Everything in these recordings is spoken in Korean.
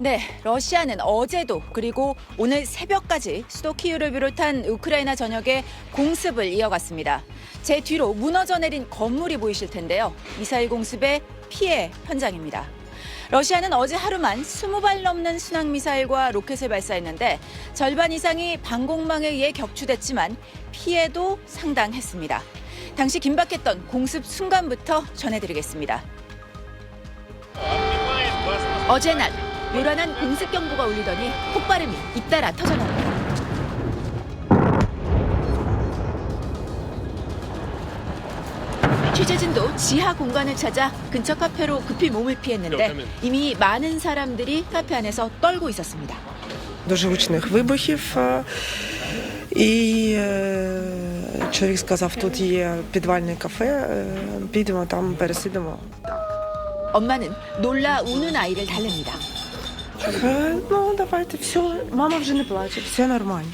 네, 러시아는 어제도 그리고 오늘 새벽까지 수도 키이우를 비롯한 우크라이나 전역에 공습을 이어갔습니다. 제 뒤로 무너져 내린 건물이 보이실 텐데요. 미사일 공습의 피해 현장입니다. 러시아는 어제 하루만 20발 넘는 순항미사일과 로켓을 발사했는데 절반 이상이 방공망에 의해 격추됐지만 피해도 상당했습니다. 당시 긴박했던 공습 순간부터 전해드리겠습니다. 어제 낮 요란한 공습 경보가 울리더니 폭발음이 잇따라 터져나옵니다. 취재진도 지하 공간을 찾아 근처 카페로 급히 몸을 피했는데 이미 많은 사람들이 카페 안에서 떨고 있었습니다. Дуже гучних вибухів, і чоловік сказав, тут є підвальне кафе, підемо там пересидимо. 엄마는 놀라 우는 아이를 달랩니다. Ну, давайте, все, мама вже не плаче, все нормально.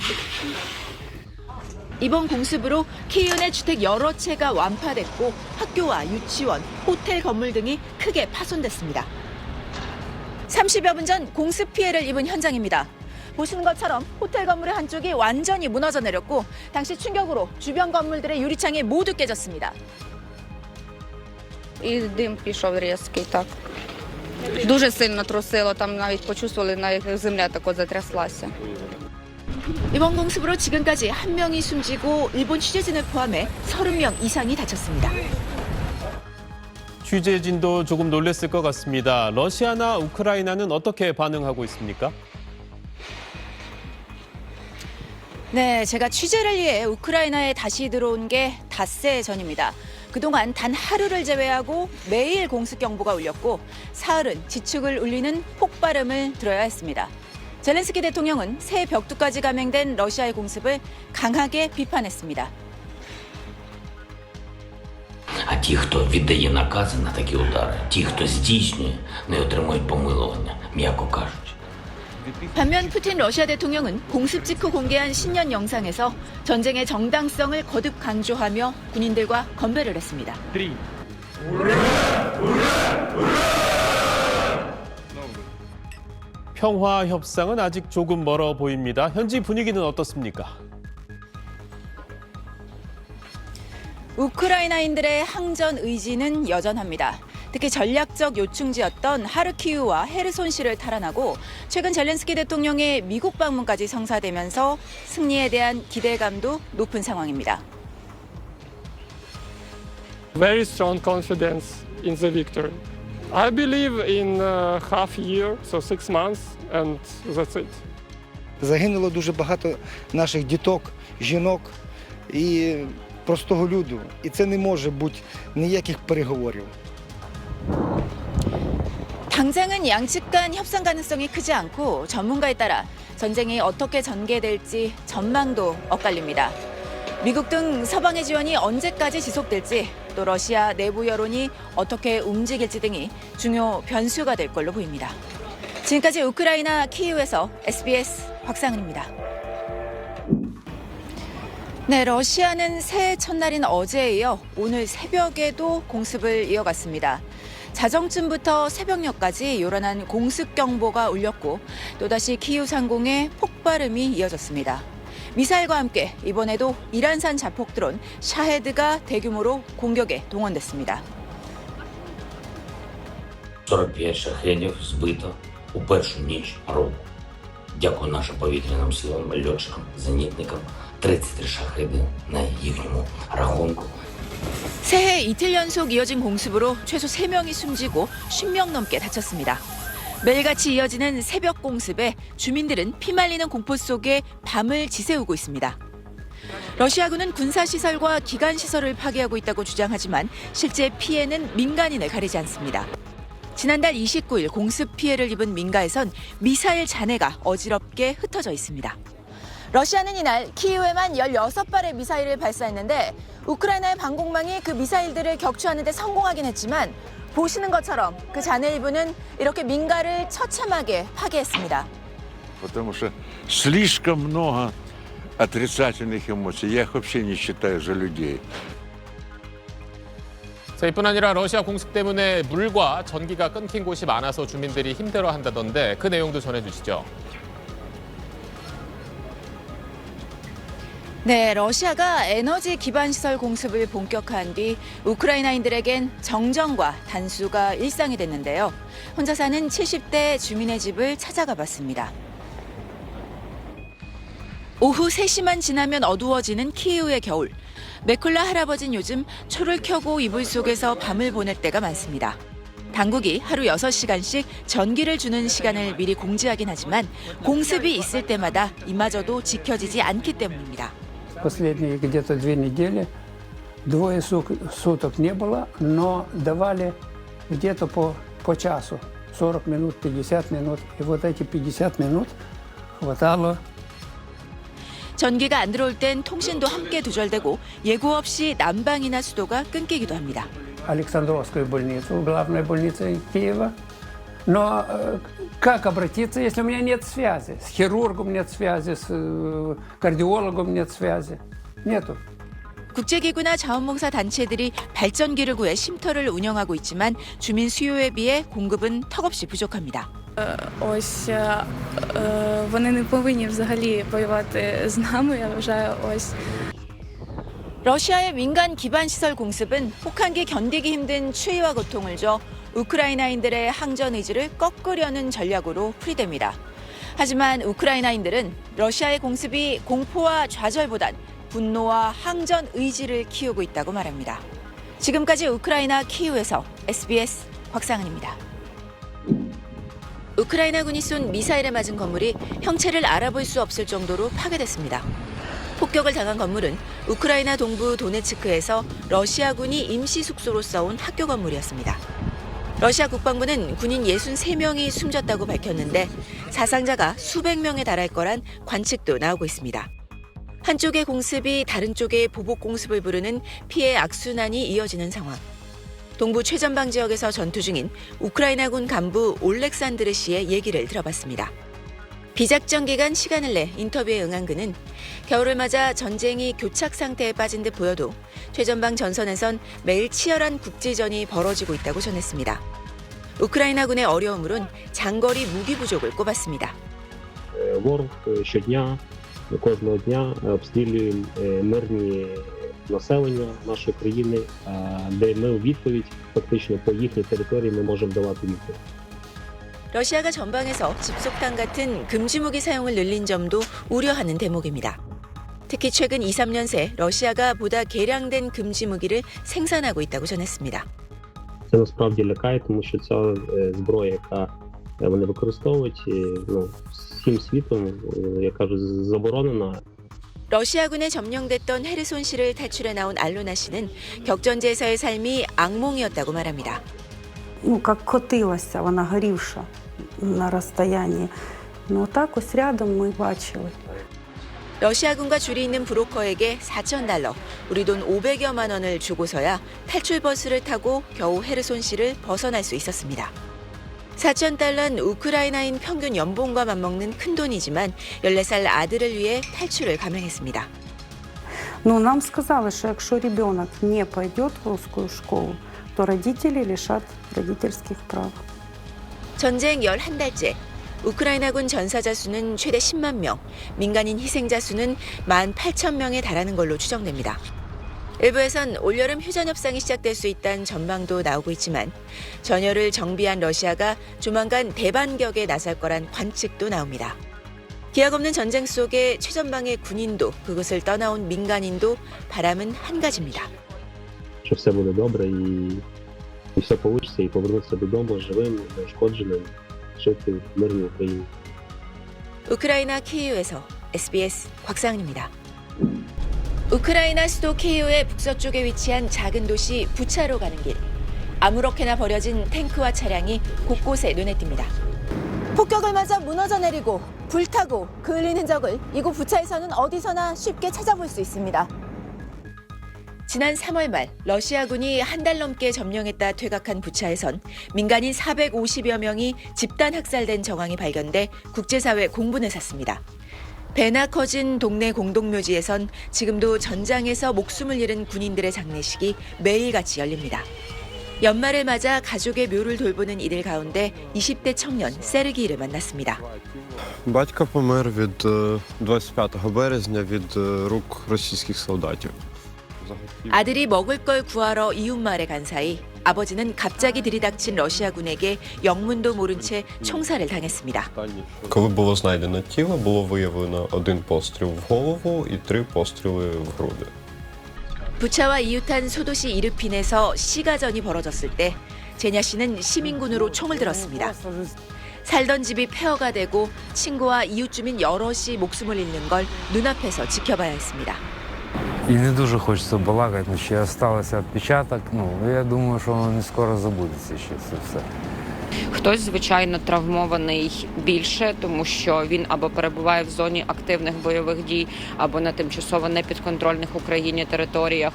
이번 공습으로 키이우 내 주택 여러 채가 완파됐고 학교와 유치원, 호텔 건물 등이 크게 파손됐습니다. 30여 분 전 공습 피해를 입은 현장입니다. 보시는 것처럼 호텔 건물의 한쪽이 완전히 무너져 내렸고 당시 충격으로 주변 건물들의 유리창이 모두 깨졌습니다. І дим пішов різкий, так. Дуже сильно трусило, там навіть почувствували, як земля тако затряслася. 이번 공습으로 지금까지 1명이 숨지고 일본 취재진을 포함해 30명 이상이 다쳤습니다. 취재진도 조금 놀랐을 것 같습니다. 러시아나 우크라이나는 어떻게 반응하고 있습니까? 네, 제가 취재를 위해 우크라이나에 다시 들어온 게 닷새 전입니다. 그동안 단 하루를 제외하고 매일 공습 경보가 울렸고 사흘은 지축을 울리는 폭발음을 들어야 했습니다. 젤렌스키 대통령은 새 벽두까지 감행된 러시아의 공습을 강하게 비판했습니다. А ті, хто віддає накази на такі удари, ті, хто здійснює, не отримують помилування, м'яко кажучи. 반면 푸틴 러시아 대통령은 공습 직후 공개한 신년 영상에서 전쟁의 정당성을 거듭 강조하며 군인들과 건배를 했습니다. 평화 협상은 아직 조금 멀어 보입니다. 현지 분위기는 어떻습니까? 우크라이나인들의 항전 의지는 여전합니다. 특히 전략적 요충지였던 하르키우와 헤르손시를 탈환하고 최근 젤렌스키 대통령의 미국 방문까지 성사되면서 승리에 대한 기대감도 높은 상황입니다. Very strong confidence in the victory. I believe in half year, so 6 months, and that's it. Загинуло дуже багато наших діток, жінок і простого люду. І це не може бути ніяких переговорів. 당장은 양측 간 협상 가능성이 크지 않고 전문가에 따라 전쟁이 어떻게 전개될지 전망도 엇갈립니다. 미국 등 서방의 지원이 언제까지 지속될지 또 러시아 내부 여론이 어떻게 움직일지 등이 중요 변수가 될 걸로 보입니다. 지금까지 우크라이나 키이우에서 SBS 곽상은입니다. 네, 러시아는 새해 첫날인 어제에 이어 오늘 새벽에도 공습을 이어갔습니다. 자정쯤부터 새벽녘까지 요란한 공습 경보가 울렸고 또다시 키이우 상공에 폭발음이 이어졌습니다. 미사일과 함께 이번에도 이란산 자폭 드론 샤헤드가 대규모로 공격에 동원됐습니다. 45 шахедів збито у першу ніч року. Дякую нашим повітряним силам, льотчикам, зенітникам. 33 шахеди на їхньому рахунку. 새해 이틀 연속 이어진 공습으로 최소 3명이 숨지고 10명 넘게 다쳤습니다. 매일같이 이어지는 새벽 공습에 주민들은 피말리는 공포 속에 밤을 지새우고 있습니다. 러시아군은 군사시설과 기관시설을 파괴하고 있다고 주장하지만 실제 피해는 민간인을 가리지 않습니다. 지난달 29일 공습 피해를 입은 민가에선 미사일 잔해가 어지럽게 흩어져 있습니다. 러시아는 이날 키이우에만 16발의 미사일을 발사했는데 우크라이나의 방공망이 그 미사일들을 격추하는 데 성공하긴 했지만 보시는 것처럼 그 잔해 일부는 이렇게 민가를 처참하게 파괴했습니다. Потому что слишком много отрицательных эмоций. Я их вообще не считаю за людей. 자, 이뿐 아니라 러시아 공습 때문에 물과 전기가 끊긴 곳이 많아서 주민들이 힘들어한다던데 그 내용도 전해주시죠. 네, 러시아가 에너지 기반 시설 공습을 본격화한 뒤 우크라이나인들에겐 정전과 단수가 일상이 됐는데요. 혼자 사는 70대 주민의 집을 찾아가 봤습니다. 오후 3시만 지나면 어두워지는 키이우의 겨울. 메콜라 할아버지는 요즘 초를 켜고 이불 속에서 밤을 보낼 때가 많습니다. 당국이 하루 6시간씩 전기를 주는 시간을 미리 공지하긴 하지만 공습이 있을 때마다 이마저도 지켜지지 않기 때문입니다. Последние где-то 2 недели, двое суток не было, но давали где-то по часу, 40 минут, 50 минут. И вот эти 50 минут хватало. 전기가 안 들어올 땐 통신도 함께 두절되고 예고 없이 난방이나 수도가 끊기기도 합니다. Александровскую больницу, главная больница Киева. Но как обратиться, если у меня нет связи? С хирургом нет связи, с кардиологом нет связи. Нету. 국제기구나 자원봉사 단체들이 발전기를 구해 쉼터를 운영하고 있지만 주민 수요에 비해 공급은 턱없이 부족합니다. Ось вони не повинні взагалі воювати з нами, я вважаю, ось. 러시아의 민간 기반 시설 공습은 혹한기 견디기 힘든 추위와 고통을 줘 우크라이나인들의 항전 의지를 꺾으려는 전략으로 풀이됩니다. 하지만 우크라이나인들은 러시아의 공습이 공포와 좌절보단 분노와 항전 의지를 키우고 있다고 말합니다. 지금까지 우크라이나 키이우에서 SBS 곽상은입니다. 우크라이나군이 쏜 미사일에 맞은 건물이 형체를 알아볼 수 없을 정도로 파괴됐습니다. 폭격을 당한 건물은 우크라이나 동부 도네츠크에서 러시아군이 임시 숙소로 써온 학교 건물이었습니다. 러시아 국방부는 군인 63명이 숨졌다고 밝혔는데 사상자가 수백 명에 달할 거란 관측도 나오고 있습니다. 한쪽의 공습이 다른 쪽의 보복 공습을 부르는 피해 악순환이 이어지는 상황. 동부 최전방 지역에서 전투 중인 우크라이나군 간부 올렉산드르 씨의 얘기를 들어봤습니다. 비작전 기간 시간을 내 인터뷰에 응한 그는 겨울을 맞아 전쟁이 교착 상태에 빠진 듯 보여도 최전방 전선에선 매일 치열한 국지전이 벌어지고 있다고 전했습니다. 우크라이나군의 어려움으론 장거리 무기 부족을 꼽았습니다. Ворог щодня, кожного дня обстрілює мирні населення нашої країни, де ми у відповідь фактично по їхній території ми можемо давати відповідь. 러시아가 전방에서 집속탄 같은 금지 무기 사용을 늘린 점도 우려하는 대목입니다. 특히 최근 2, 3년 새 러시아가 보다 개량된 금지 무기를 생산하고 있다고 전했습니다. Це насправді лякає, тому що ця зброя, яка вони використовують, всім світом, я кажу, заборонена. 러시아군에 점령됐던 헤르손시를 탈출해 나온 알로나 씨는 격전지에서의 삶이 악몽이었다고 말합니다. Как котилася, вона горівша на розстоянні. Так ось рядом ми бачили. 러시아군과 줄이 있는 브로커에게 $4,000, 우리 돈 500여만 원을 주고서야 탈출 버스를 타고 겨우 헤르손시를 벗어날 수 있었습니다. $4,000는 우크라이나인 평균 연봉과 맞먹는 큰 돈이지만 14살 아들을 위해 탈출을 감행했습니다. Нам сказали, що якщо ребенок не пойдет в русскую школу, то родители лишат родительских прав. 전쟁 11달째. 우크라이나군 전사자 수는 최대 10만 명, 민간인 희생자 수는 18,000명에 달하는 걸로 추정됩니다. 일부에선 올여름 휴전 협상이 시작될 수 있다는 전망도 나오고 있지만 전열을 정비한 러시아가 조만간 대반격에 나설 거란 관측도 나옵니다. 기약 없는 전쟁 속에 최전방의 군인도 그곳을 떠나온 민간인도 바람은 한 가지입니다. Що все буде добре і все вийде, і повернутися додому живим, неушкодженим, жити в мирній Україні. 우크라이나 키이우에서 SBS 곽상은입니다. 우크라이나 수도 키이우의 북서쪽에 위치한 작은 도시 부차로 가는 길. 아무렇게나 버려진 탱크와 차량이 곳곳에 눈에 띕니다. 폭격을 맞아 무너져 내리고 불타고 그을린 흔적을 이곳 부차에서는 어디서나 쉽게 찾아볼 수 있습니다. 지난 3월 말 러시아군이 한 달 넘게 점령했다 퇴각한 부차에선 민간인 450여 명이 집단 학살된 정황이 발견돼 국제사회 공분을 샀습니다. 배나 커진 동네 공동묘지에선 지금도 전장에서 목숨을 잃은 군인들의 장례식이 매일같이 열립니다. 연말을 맞아 가족의 묘를 돌보는 이들 가운데 20대 청년 세르기를 만났습니다. Батько помер від 25 березня від рук російських солдатів. 아들이 먹을 걸 구하러 이웃마을에 간 사이 아버지는 갑자기 들이닥친 러시아군에게 영문도 모른 채 총살을 당했습니다. Коли було знайдено тіло, було виявлено 1 постріл в голову і 3 постріли в груди. 부차와 이웃한 소도시 이르핀에서 시가전이 벌어졌을 때 제냐 씨는 시민군으로 총을 들었습니다. 살던 집이 폐허가 되고 친구와 이웃 주민 여럿이 목숨을 잃는 걸 눈앞에서 지켜봐야 했습니다. І не дуже хочеться балакати, але ще залишився відпечаток. Я думаю, що не скоро забудеться ще це все. Хтось, звичайно, травмований більше, тому що він або перебуває в зоні активних бойових дій, або на тимчасово непідконтрольних Україні територіях.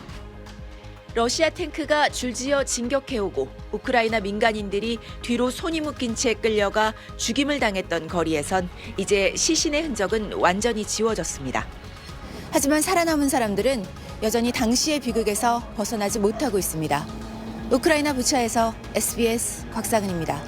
러시아 탱크가 줄지어 진격해오고 우크라이나 민간인들이 뒤로 손이 묶인 채 끌려가 죽임을 당했던 거리에선 이제 시신의 흔적은 완전히 지워졌습니다. 하지만 살아남은 사람들은 여전히 당시의 비극에서 벗어나지 못하고 있습니다. 우크라이나 부차에서 SBS 곽상은입니다.